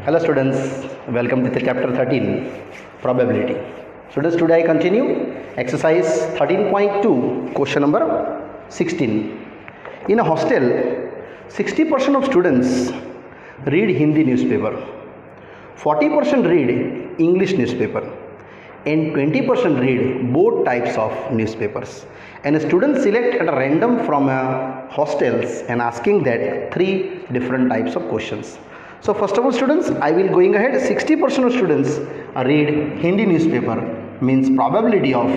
Hello students, welcome to the chapter 13, probability. Students, today I continue exercise 13.2, question number 16. In a hostel, 60% of students read Hindi newspaper, 40% read English newspaper, and 20% read both types of newspapers. And a student select at a random from hostels and asking that three different types of questions. So first of all students, I will going ahead. 60% of students read Hindi newspaper, means probability of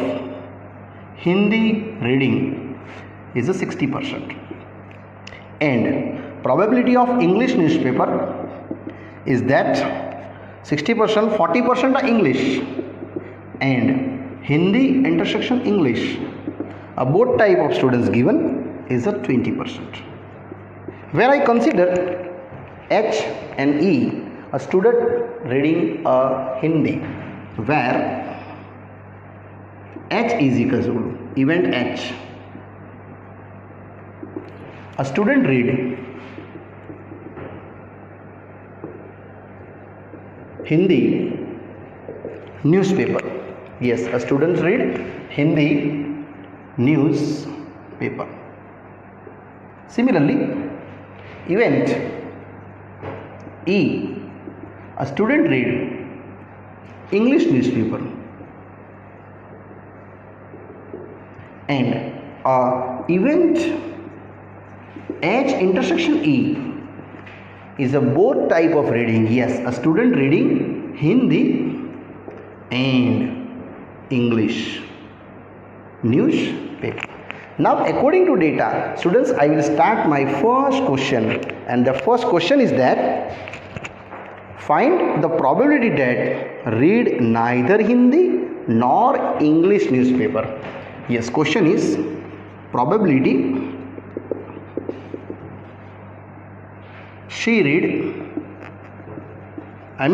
Hindi reading is a 60%, and probability of English newspaper is that 60%, 40% are English, and Hindi intersection English, both type of students given is a 20%. Where I consider H and E, a student reading Hindi, where H is equals to event H. A student read Hindi newspaper. Yes, a student read Hindi newspaper. Similarly, event E, a student read English newspaper, and event H intersection E is a both type of reading. Yes, a student reading Hindi and English newspaper. Now according to data, students, I will start my first question, and the first question is that find the probability that read neither Hindi nor English newspaper. Yes, question is probability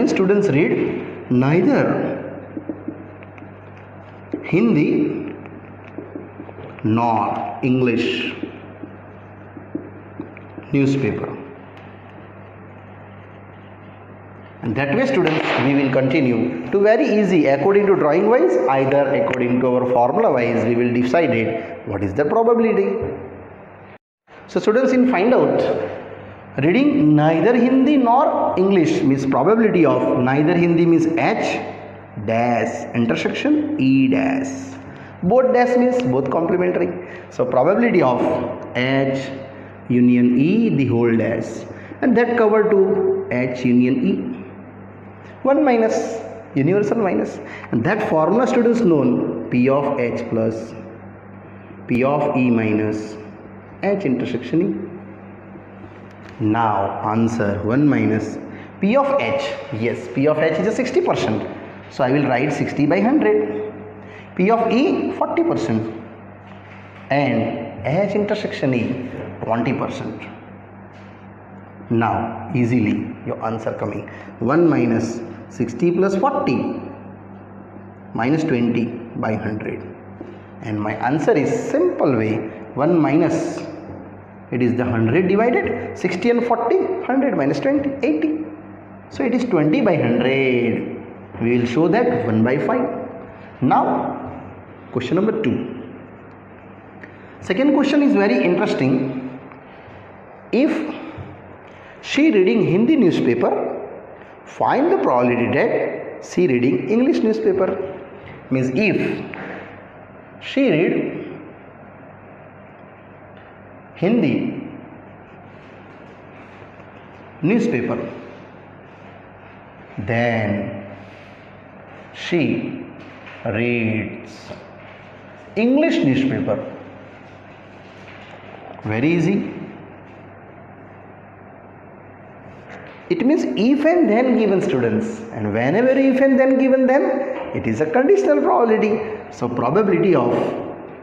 students read neither Hindi nor English newspaper. And that way students, we will continue to very easy according to drawing wise, either according to our formula wise, we will decide it what is the probability. So students, in find out reading neither Hindi nor English means probability of neither Hindi means H dash intersection E dash, both dash means both complementary. So probability of H union E the whole dash, and that cover to H union E. 1 minus, universal minus, and that formula students known P of H plus P of E minus H intersection E. Now answer 1 minus P of H. Yes, P of H is a 60%, so I will write 60 by 100. P of E 40%, and H intersection E 20%. Now easily your answer coming 1 minus 60 plus 40 minus 20 by 100, and my answer is simple way 1 minus, it is the 100 divided 60 and 40, 100 minus 20, 80. So it is 20 by 100. We will show that 1 by 5. Now question number 2. Second question is very interesting. If she reading Hindi newspaper, find the probability that she reading English newspaper. Means if she read Hindi newspaper, then she reads English newspaper. Very easy. It means if and then given students, and whenever if and then given, then it is a conditional probability. So probability of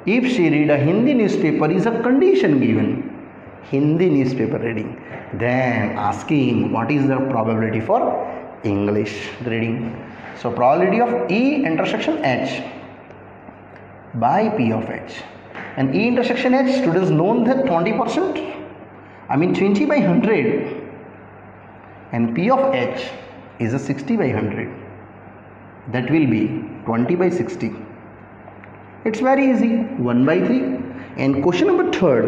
if she read a Hindi newspaper is a condition given, Hindi newspaper reading. Then asking what is the probability for English reading. So probability of E intersection H by P of H, and E intersection H students known that 20%, I mean 20 by 100, and P of H is a 60 by 100. That will be 20 by 60. It's very easy, 1 by 3. And question number 3,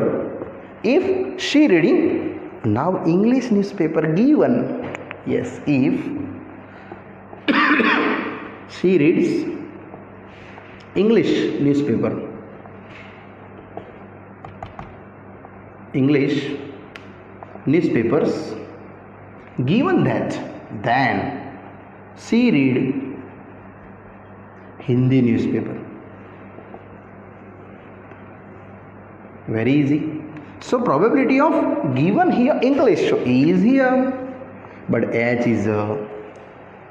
if she reading now English newspaper given, yes, if she reads English newspapers given that, then she read Hindi newspaper. Very easy. So probability of given here English, so E is here, but H is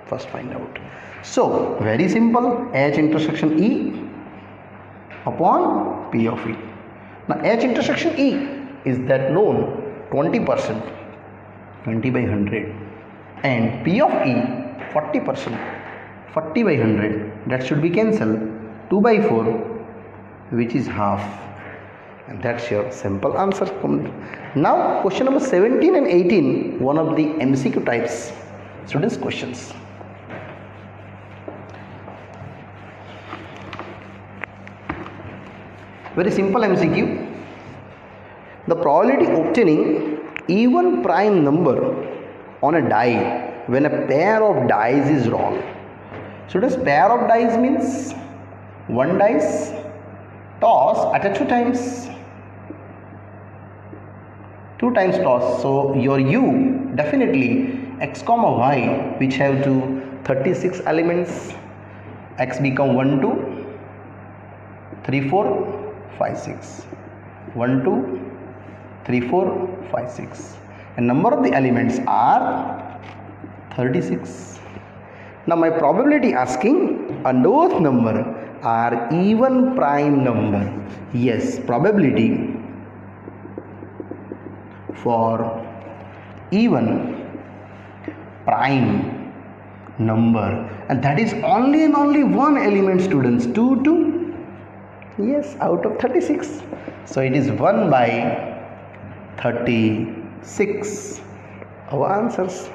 first find out. So very simple, H intersection E upon P of E. Now H intersection E is that known 20%, 20 by 100, and P of E 40%, 40 by 100. That should be cancelled, 2 by 4, which is half. And that's your simple answer. Now question number 17 and 18, one of the MCQ types students questions. Very simple MCQ. The probability obtaining even prime number on a die when a pair of dice is rolled. Students, pair of dice means one dice toss at a 2 times. 2 times toss. So your U definitely x comma y, which have to 36 elements, x become 1 2 3 4 5 6, 1 2 3 4 5 6, and number of the elements are 36. Now my probability asking a both number are even prime number. Yes, probability for even prime number, and that is only and only one element, students, 2 2, yes, out of 36. So it is 1 by 36 our answers.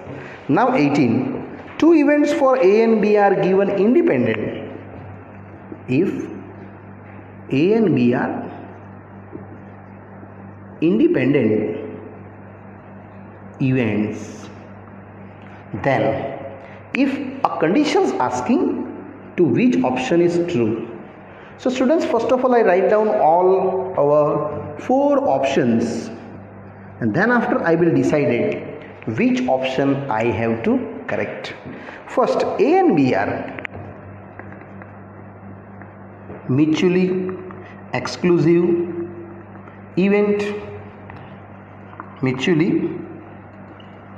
Now 18, two events for A and B are given independent. If A and B are independent events, then if a condition is asking to which option is true. So students, first of all I write down all our 4 options, and then after I will decide it which option I have to correct. First, A and B are mutually exclusive event, mutually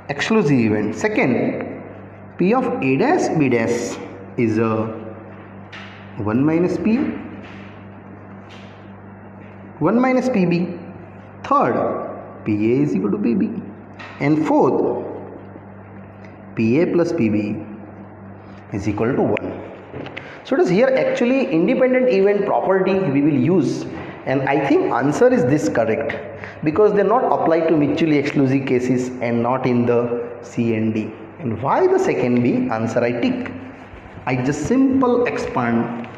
exclusive event. Second, P of A dash B dash is a 1 minus P, 1 minus PB. Third, PA is equal to PB. And fourth, PA plus PB is equal to 1. So it is here actually independent event property we will use, and I think answer is this correct, because they not apply to mutually exclusive cases and not in the C and D. And why the second B answer I tick? I just simple expand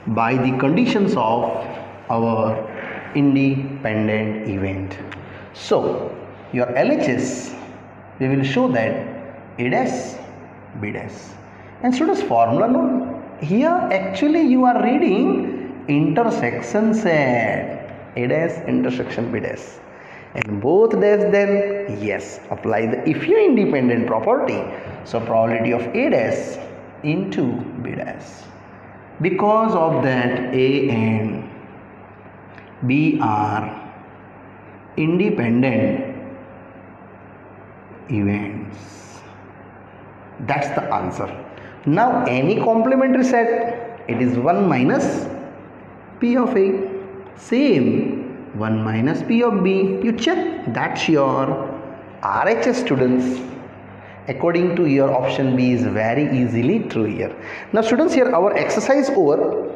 by the conditions of our independent event. So your LHS, we will show that A dash B dash. And students, formula known. Here actually you are reading intersection set, A dash intersection B dash, and both dash, then yes, apply the if you independent property. So probability of A dash into B dash, because of that A and B are independent events. That's the answer. Now any complementary set, it is 1 minus P of A, same 1 minus P of B. You check, that's your RHS, students. According to your option B is very easily true here. Now students, here our exercise over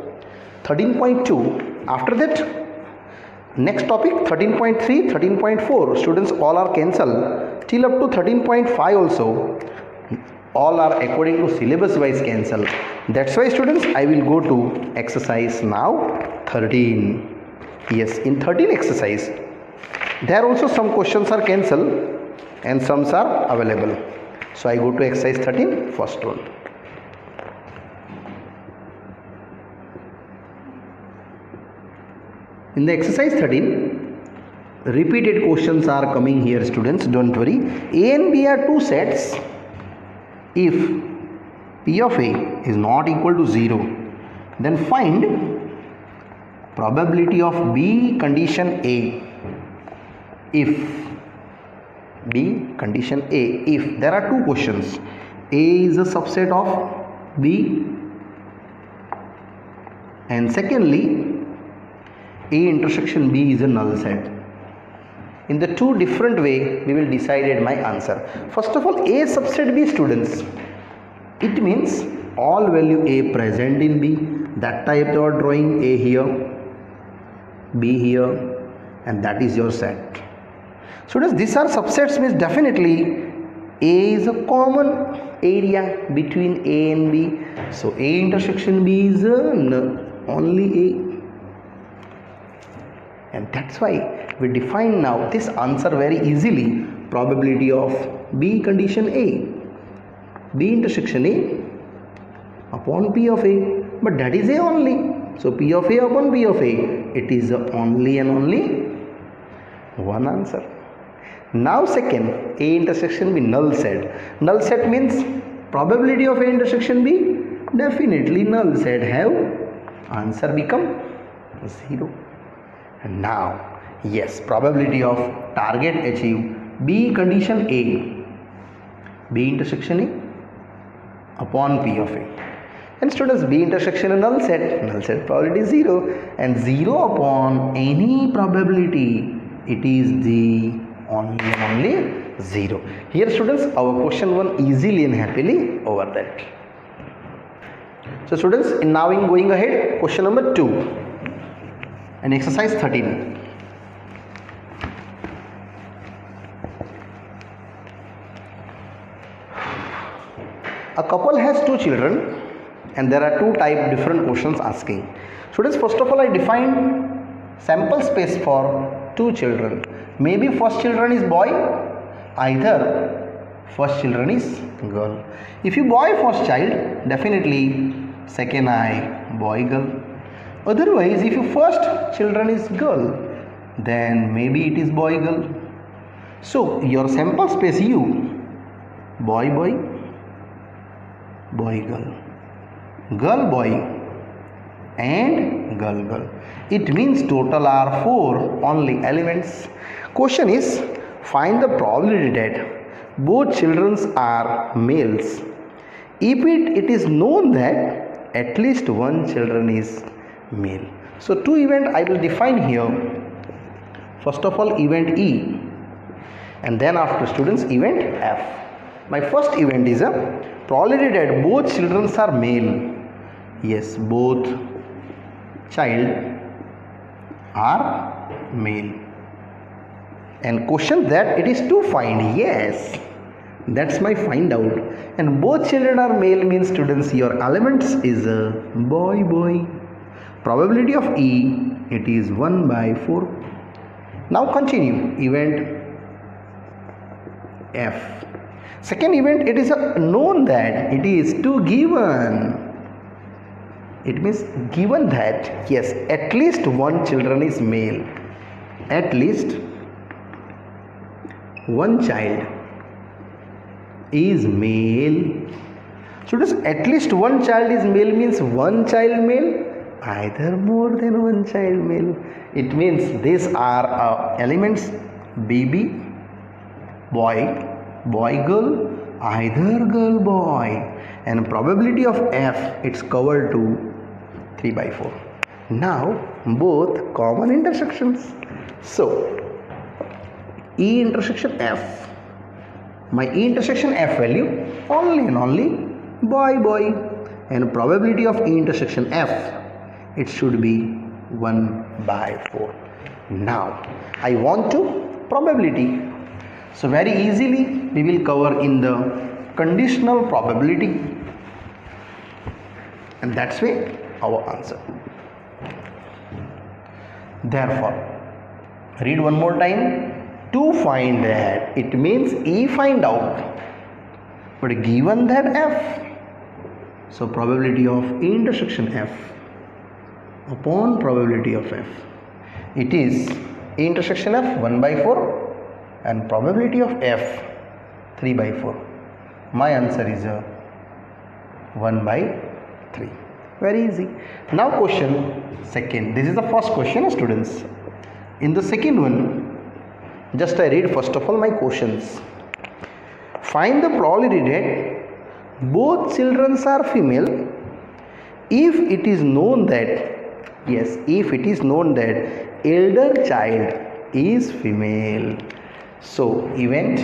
13.2. After that, next topic 13.3, 13.4. Students, all are cancelled till up to 13.5 also. all are according to syllabus wise cancel. That's why students, I will go to exercise now 13. Yes, in 13 exercise there also some questions are cancelled and some are available. So I go to exercise 13, first one. In the exercise 13, repeated questions are coming here students, don't worry. A and B are two sets. If P of A is not equal to 0, then find probability of B condition A. If B condition A, if there are two questions, A is a subset of B, and secondly A intersection B is a null set. In the two different way we will decide my answer. First of all, A subset B students, it means all value A present in B. That type you are drawing, A here, B here, and that is your set. Students, these are subsets means definitely A is a common area between A and B. So A intersection B is only A. And that's why we define now this answer very easily. Probability of B condition A, B intersection A upon P of A, but that is A only. So P of A upon B of A, it is only and only one answer. Now second, A intersection B null set. Null set means probability of A intersection B, definitely null set have answer become 0. And now, yes, probability of target achieve B condition A, B intersection A upon P of A. And students, B intersection a null set probability 0, and 0 upon any probability, it is the only and only 0. Here students, our question 1 easily and happily over that. So students, now in going ahead, question number 2. And exercise 13. A couple has two children and there are two different questions asking. Students, first of all, I define sample space for two children. Maybe first children is boy, either first children is girl. If you boy first child, definitely second I boy girl. Otherwise, if your first children is girl, then maybe it is boy girl. So your sample space U, boy boy, boy girl, girl boy, and girl girl. It means total are 4 only elements. Question is, find the probability that both children are males. If it is known that at least one children is male. So two event I will define here. First of all, event E, and then after students, event F. My first event is a probability that both children are male. Yes, both child are male. And question that it is to find. Yes, that's my find out. And both children are male means students, your elements is a boy boy. Probability of E, it is 1/4. Now continue, event F. Second event, it is known that it is to given. It means given that yes, at least one children is male. At least one child is male. So does at least one child is male means one child male, either more than one child male. It means these are elements baby, boy, boy girl, either girl boy, and probability of F, it's covered to 3/4. Now both common intersections. So E intersection F, my E intersection F value only and only boy boy, and probability of E intersection F, it should be 1/4. Now I want to probability. So very easily we will cover in the conditional probability, and that's way our answer. Therefore, read one more time. To find that, it means E find out, but given that F, so probability of A intersection F upon probability of F, it is A intersection F 1 by 4 and probability of F 3 by 4. My answer is 1 by 3. Very easy. Now question second. This is the first question, students. In the second one, just I read first of all my questions. Find the probability that both children are female if it is known that, yes, if it is known that elder child is female. So event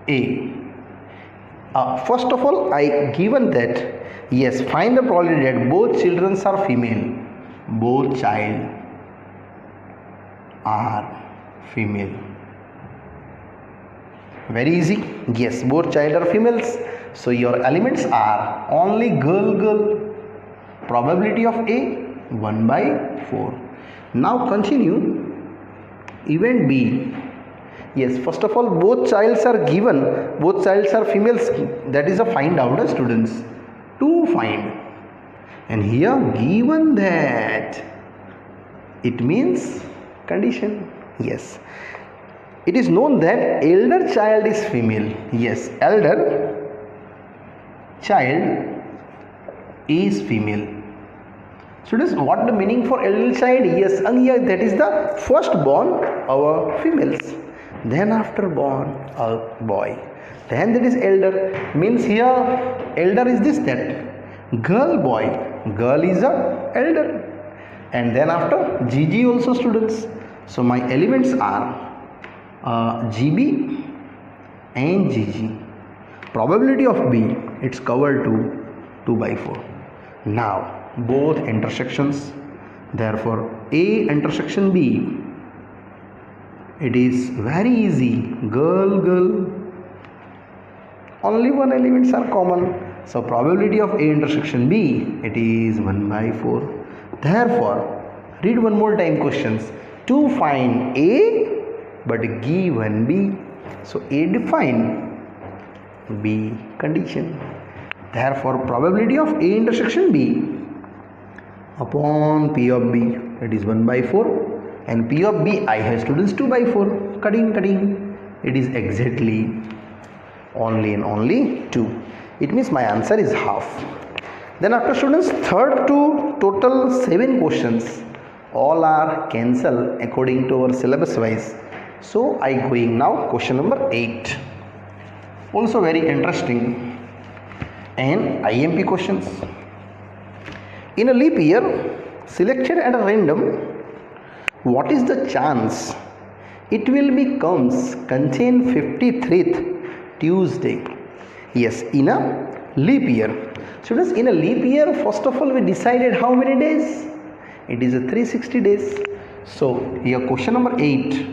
A. First of all, I given that, yes, find the probability that both children are female. Both child are female. Very easy. Yes, both child are females. So your elements are only girl. Probability of A 1 by 4. Now continue. Event B. Yes, first of all, both childs are given. Both childs are females. That is a find out, students. To find. And here given that, it means condition. Yes. It is known that elder child is female. Yes, elder child is female. Students, what the meaning for elder child? Yes, and here that is the first born our females. Then after born a boy. Then that is elder. Means here elder is this, that girl boy. Girl is a elder. And then after GG also, students. So my elements are GB and GG. Probability of B, it's covered to 2 by 4. Now both intersections, therefore A intersection B, it is very easy. Girl. Only one elements are common. So probability of A intersection B, it is 1 by 4. Therefore, read one more time questions. To find A, but given B. So A define, B condition. Therefore, probability of A intersection B upon P of B, it is 1 by 4. And P of B, I have, students, 2 by 4. Cutting. It is exactly only and only 2. It means my answer is half. Then after, students, third to total 7 questions. All are cancelled according to our syllabus wise. So I going now question number 8. Also very interesting and IMP questions. In a leap year selected at a random, what is the chance it will contain 53rd Tuesday? Yes, in a leap year. Students, in a leap year, first of all, we decided how many days? It is a 360 days. So here question number 8.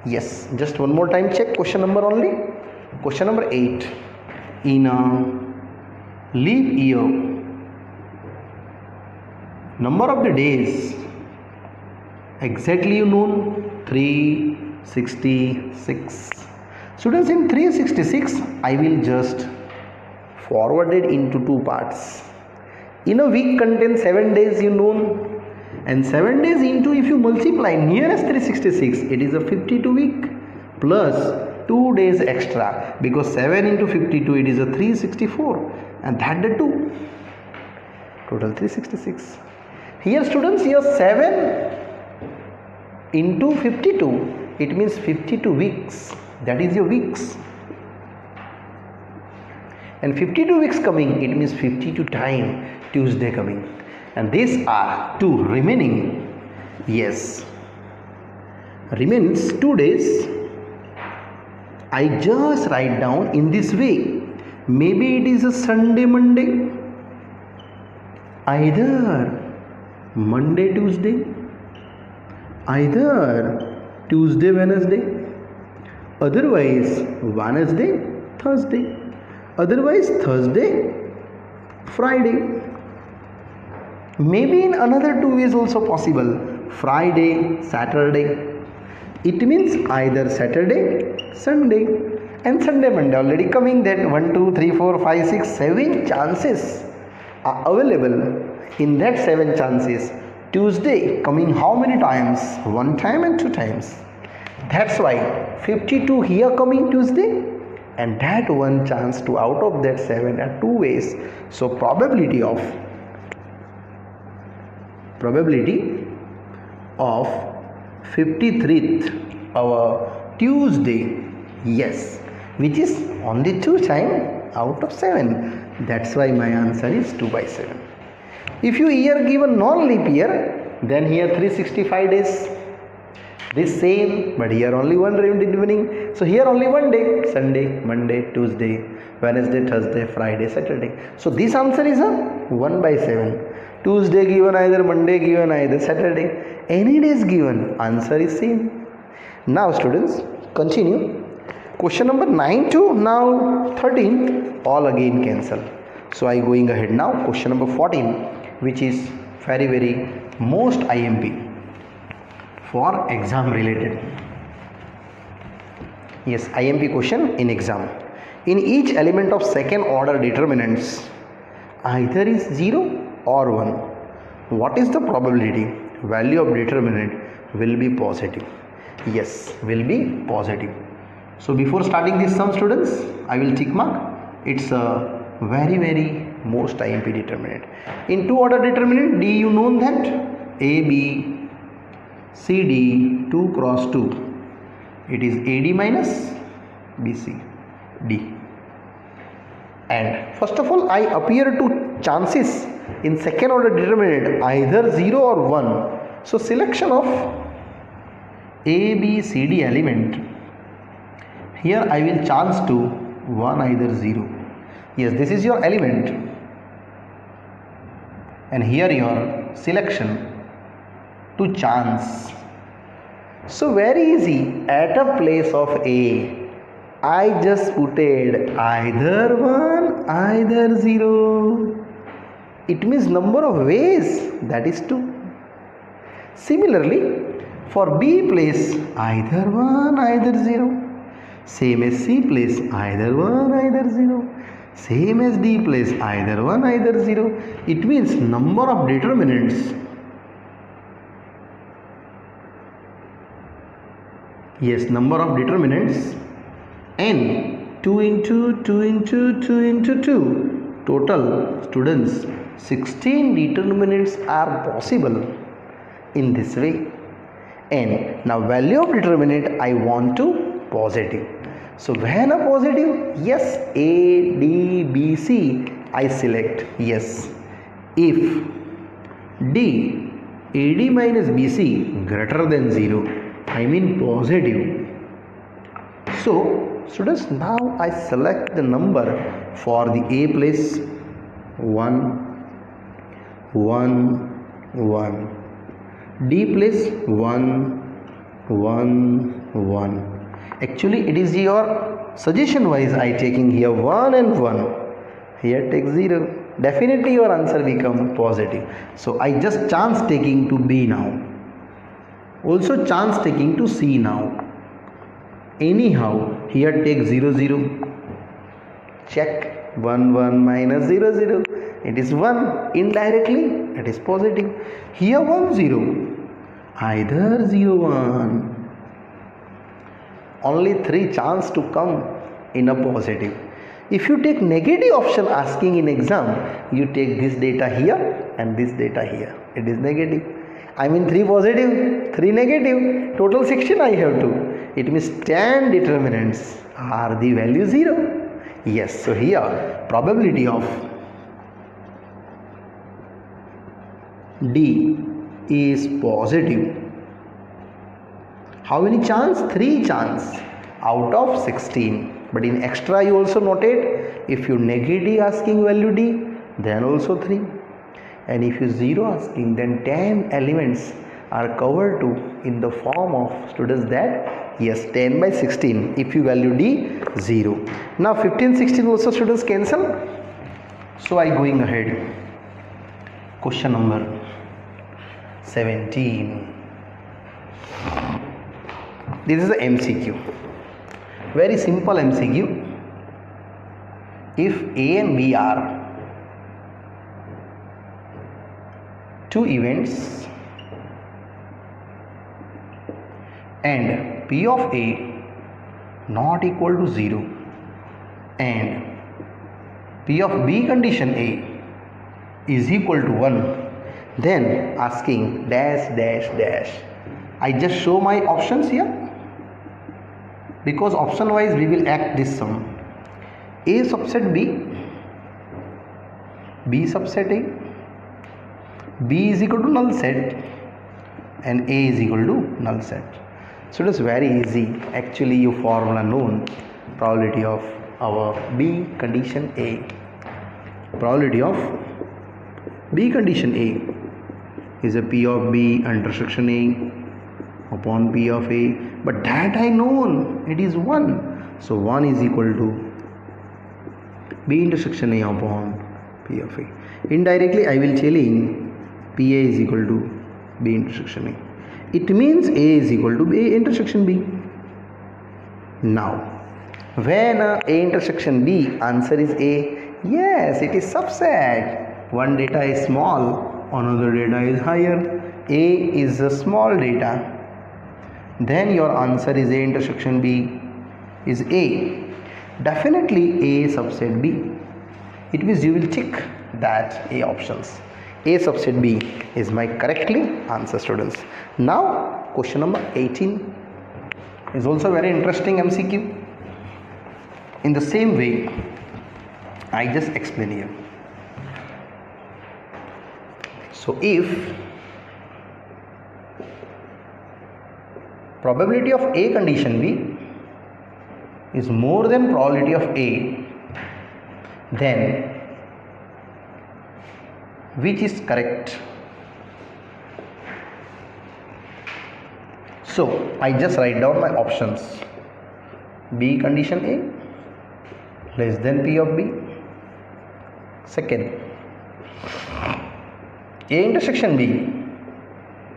Yes, just one more time check question number only. Question number 8. In a leap year, number of the days exactly you know, 366. Students, in 366 I will just forward it into 2 parts. In a week contains 7 days, you know, and 7 days into, if you multiply nearest 366, it is a 52 week plus 2 days extra, because 7 into 52, it is a 364, and that the 2, total 366. Here, students, here 7 into 52, it means 52 weeks. That is your weeks. And 52 weeks coming, it means 52 time Tuesday coming. And these are 2 remaining. Yes, remains 2 days. I just write down in this way. Maybe it is a Sunday, Monday, either Monday, Tuesday, either Tuesday, Wednesday, Otherwise, Wednesday, Thursday. Otherwise, Thursday, Friday. Maybe in another 2 ways also possible. Friday, Saturday. It means either Saturday, Sunday, and Sunday, Monday. Already coming that 1, 2, 3, 4, 5, 6, 7 chances are available. In that 7 chances, Tuesday coming how many times? 1 time and 2 times. That's why 52 here coming Tuesday, and that one chance to out of that 7 are 2 ways. So probability of 53rd our Tuesday, yes, which is only 2 time out of 7. That's why my answer is 2 by 7. If you year given non-leap year, then here 365 days. This same, but here only one remaining. So here only one day: Sunday, Monday, Tuesday, Wednesday, Thursday, Friday, Saturday. So this answer is a 1 by 7. Tuesday given either, Monday given either, Saturday. Any days given, answer is same. Now students, continue. Question number 9 to now 13, all again cancel. So I going ahead now. Question number 14, which is very most IMP. For exam related. Yes, IMP question in exam. In each element of second order determinants, either is 0 or 1. What is the probability? Value of determinant will be positive. Yes, will be positive. So before starting this sum, students, I will tick mark. It's a very most IMP determinant. In two order determinant, D, you know that A, B, CD 2 cross 2, it is AD minus BC D. And first of all, I appear to chances in second order determinant either 0 or 1. So selection of A, B, C, D element, here I will chance to 1 either 0. Yes, this is your element, and here your selection to chance. So very easy. At a place of A, I just putted either 1 either 0. It means number of ways, that is 2. Similarly, for B place either 1 either 0. Same as C place either 1 either 0. Same as D place either 1 either 0. It means number of determinants. Yes, number of determinants n 2 into 2 into 2 into 2. Total students 16 determinants are possible in this way. And now value of determinant I want to positive. So when a positive, yes, A, D, B, C I select yes. If D, AD minus BC greater than 0, I mean positive. So students, now I select the number for the A place 1, 1, 1. D place 1, 1, 1. Actually it is your suggestion wise I taking here 1 and 1. Here take 0. Definitely your answer become positive. So I just chance taking to B now. Also chance taking to C now. Anyhow, here take 0, 0. Check 1, 1 minus 0, 0. It is 1. Indirectly, it is positive. Here 1, 0. Either 0, 1. Only 3 chance to come in a positive. If you take negative option asking in exam, you take this data here and this data here. It is negative. I mean 3 positive, 3 negative, total 16 I have to. It means 10 determinants are the value 0. Yes, so here probability of D is positive. How many chance? 3 chance out of 16. But in extra you also noted, if you negative asking value D, then also 3. And if you 0 asking, then 10 elements are covered to in the form of students that Yes, 10 by 16. If you value D, 0. Now 15, 16 also students cancel. So I going ahead. Question number 17. This is a MCQ. Very simple MCQ. If A and B are two events and P of A not equal to 0 and P of B condition A is equal to 1, then asking dash dash dash. I just show my options here because option wise we will act this sum. A subset B, B subset A, B is equal to null set and A is equal to null set. So it is very easy. Actually your formula known, probability of our B condition A. Probability of B condition A is a P of B intersection A upon P of A, but that I known, it is 1. So 1 is equal to B intersection A upon P of A. Indirectly I will telling PA is equal to B intersection A. It means A is equal to A intersection B. Now when A intersection B, answer is A. Yes, it is subset. One data is small, another data is higher. A is a small data. Then your answer is A intersection B is A. Definitely A subset B. It means you will tick that A options. A subset B is my correctly answer, students. Now question number 18 is also very interesting MCQ. In the same way I just explain here. So if probability of A condition B is more than probability of A, then which is correct? So I just write down my options. B condition A less than P of B. Second, A intersection B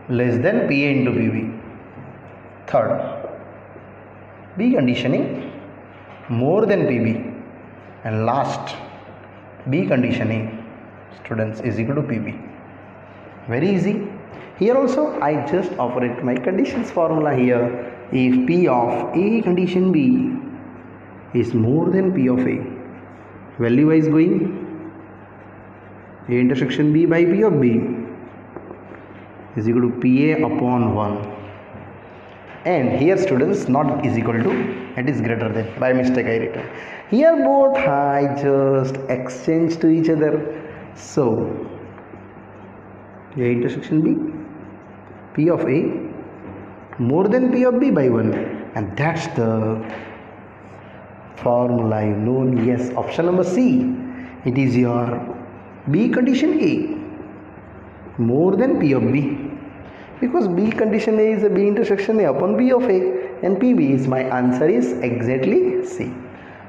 less than PA into PB. Third, B condition A more than PB. And last, B condition A, students, is equal to PB. Very easy. Here also I just operate my conditions formula here. If P of A condition B is more than P of A, value wise going A intersection B by P of B is equal to PA upon 1. And here, students, not is equal to, it is greater than. By mistake I written. Here both I just exchange to each other. So A intersection B, P of A more than P of B by 1, and that's the formula you know. Yes, option number C, it is your B condition A more than P of B, because B condition A is a B intersection A upon B of A, and PB is my answer is exactly C.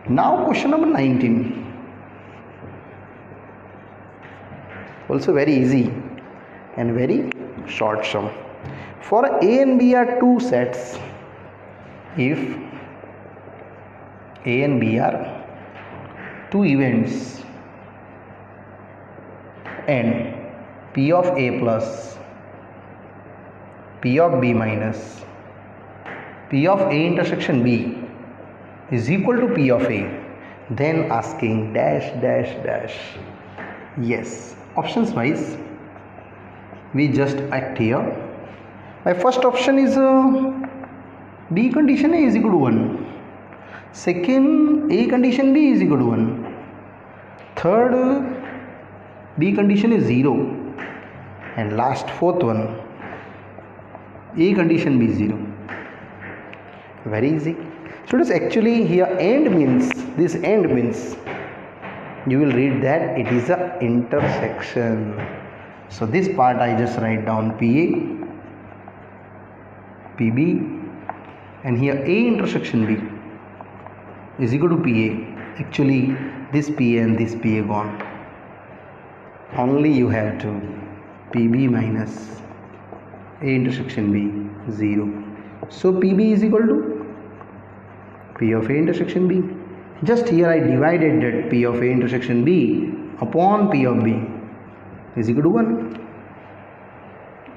Now question number 19, also very easy and very short sum. For A and B are two sets, if A and B are two events and P of A plus P of B minus P of A intersection B is equal to P of A, then asking dash dash dash. Yes, options wise we just act here. My first option is B condition A is equal to 1. Second, A condition B is equal to 1. Third, B condition is 0. And last, fourth one, A condition B is 0. Very easy. Students, actually here AND means, this AND means, you will read that it is a intersection. So this part I just write down PA, PB, and here A intersection B is equal to PA. Actually this PA and this PA gone. Only you have to PB minus A intersection B 0. So PB is equal to P of A intersection B. Just here I divided that P of A intersection B upon P of B is equal to 1.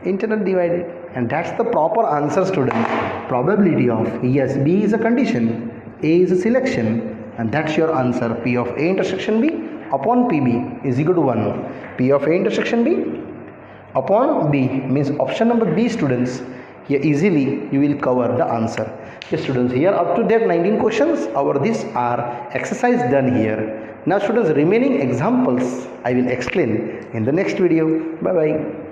Internal divided, and that's the proper answer, students. Probability of, yes, B is a condition, A is a selection, and that's your answer. P of A intersection B upon PB is equal to 1. P of A intersection B upon B means option number B, students. Here easily you will cover the answer. Yes, students, here up to that 19 questions over this are exercise done here. Now students, remaining examples I will explain in the next video. Bye bye.